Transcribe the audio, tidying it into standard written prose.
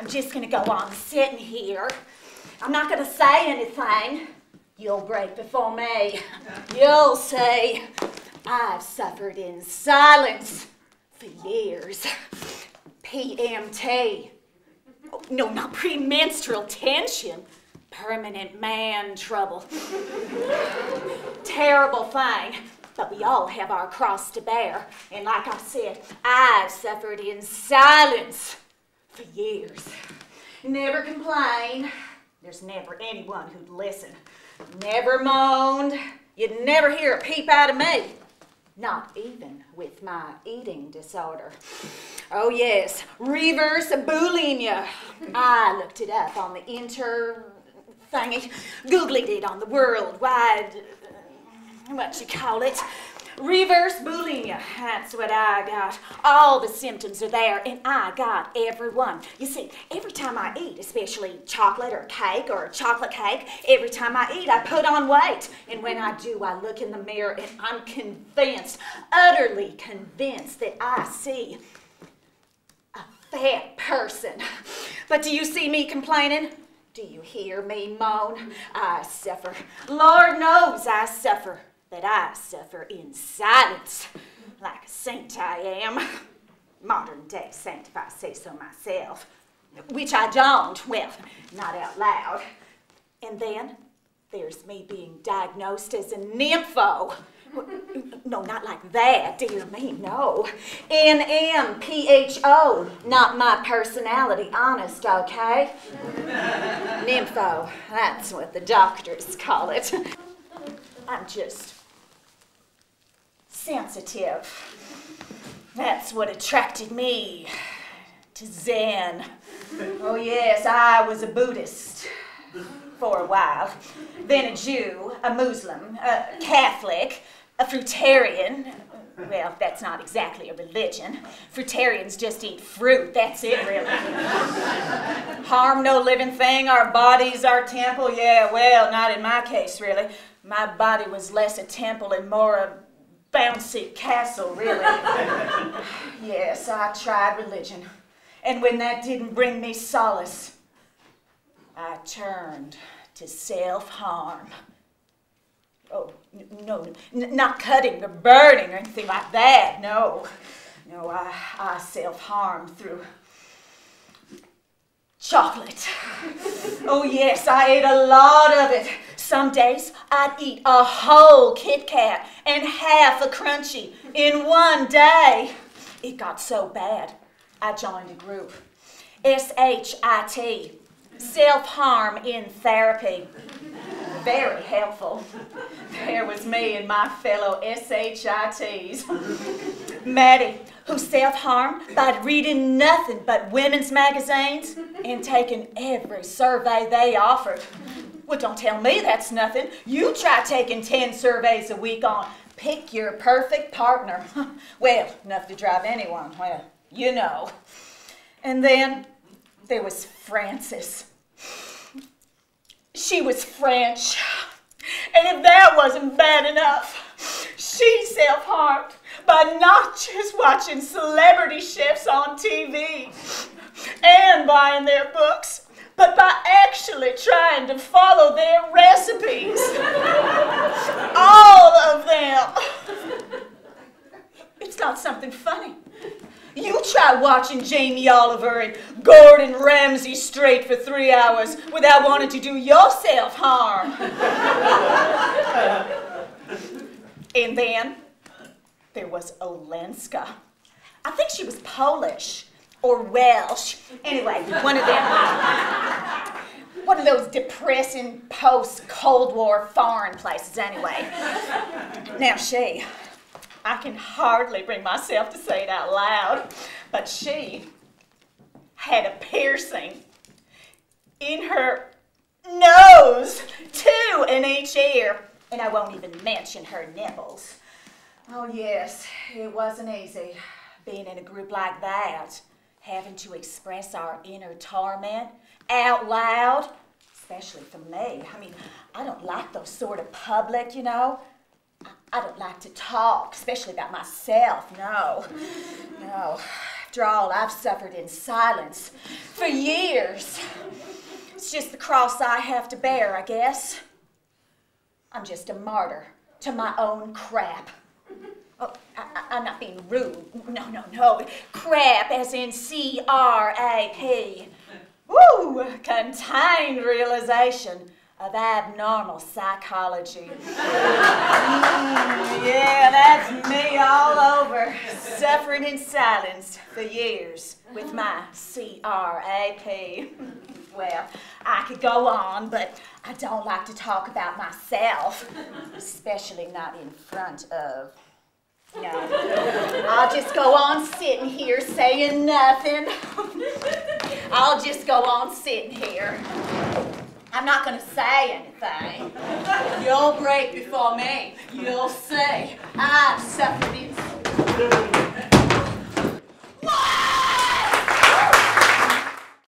I'm just going to go on sitting here. I'm not going to say anything. You'll break before me. You'll say, I've suffered in silence for years. PMT. Oh, no, not premenstrual tension. Permanent man trouble. Terrible thing. But we all have our cross to bear. And like I said, I've suffered in silence for years. Never complain. There's never anyone who'd listen. Never moaned. You'd never hear a peep out of me. Not even with my eating disorder. Oh yes, reverse bulimia. I looked it up on the thingy, Googled it on the worldwide, what you call it, reverse bulimia. That's what I got. All the symptoms are there, and I got every one. You see, every time I eat, especially chocolate or cake or chocolate cake, every time I eat, I put on weight. And when I do, I look in the mirror and I'm convinced, utterly convinced that I see a fat person. But do you see me complaining? Do you hear me moan? I suffer. Lord knows I suffer. But I suffer in silence, like a saint I am. Modern day saint, if I say so myself. Which I don't, well, not out loud. And then there's me being diagnosed as a nympho. No, not like that, dear me, no. NMPHO, not my personality, honest, okay? Nympho, that's what the doctors call it. I'm just sensitive. That's what attracted me to Zen. Oh yes, I was a Buddhist for a while, then a Jew, a Muslim, a Catholic, a fruitarian. Well, that's not exactly a religion. Fruitarians just eat fruit, that's it really. Harm no living thing, our body's our temple. Yeah, well, not in my case really. My body was less a temple and more a bouncy castle, really. Yes, I tried religion. And when that didn't bring me solace, I turned to self-harm. Oh, no, not cutting or burning or anything like that, no. No, I self-harm through chocolate. Oh yes, I ate a lot of it. Some days I'd eat a whole Kit Kat and half a Crunchie in one day. It got so bad, I joined a group. SHIT, self-harm in therapy. Very helpful. There was me and my fellow SHITs. M.A.D, who self-harmed by reading nothing but women's magazines and taking every survey they offered. Well, don't tell me that's nothing. You try taking 10 surveys a week on pick your perfect partner. Well, enough to drive anyone, well, you know. And then there was Frances. She was French. And if that wasn't bad enough, she self-harmed by not just watching celebrity chefs on TV and buying their books, but by actually trying to follow their recipes. All of them. It's not something funny. You try watching Jamie Oliver and Gordon Ramsay straight for 3 hours without wanting to do yourself harm. And then there was Olenska. I think she was Polish or Welsh. Anyway, one of them. One of those depressing post-Cold War foreign places anyway. Now I can hardly bring myself to say it out loud, but she had a piercing in her nose, 2 in each ear, and I won't even mention her nipples. Oh yes, it wasn't easy being in a group like that, having to express our inner torment out loud, especially for me. I mean, I don't like those sort of public, you know. I don't like to talk, especially about myself, no. No. After all, I've suffered in silence for years. It's just the cross I have to bear, I guess. I'm just a martyr to my own crap. Oh, I'm not being rude. No. Crap as in C-R-A-P. Woo! Contained realization of abnormal psychology. Yeah, that's me all over. Suffering in silence for years with my C-R-A-P. Well, I could go on, but I don't like to talk about myself, especially not in front of. No, I'll just go on sitting here saying nothing. I'll just go on sitting here. I'm not going to say anything. You'll break before me. You'll see. I've suffered in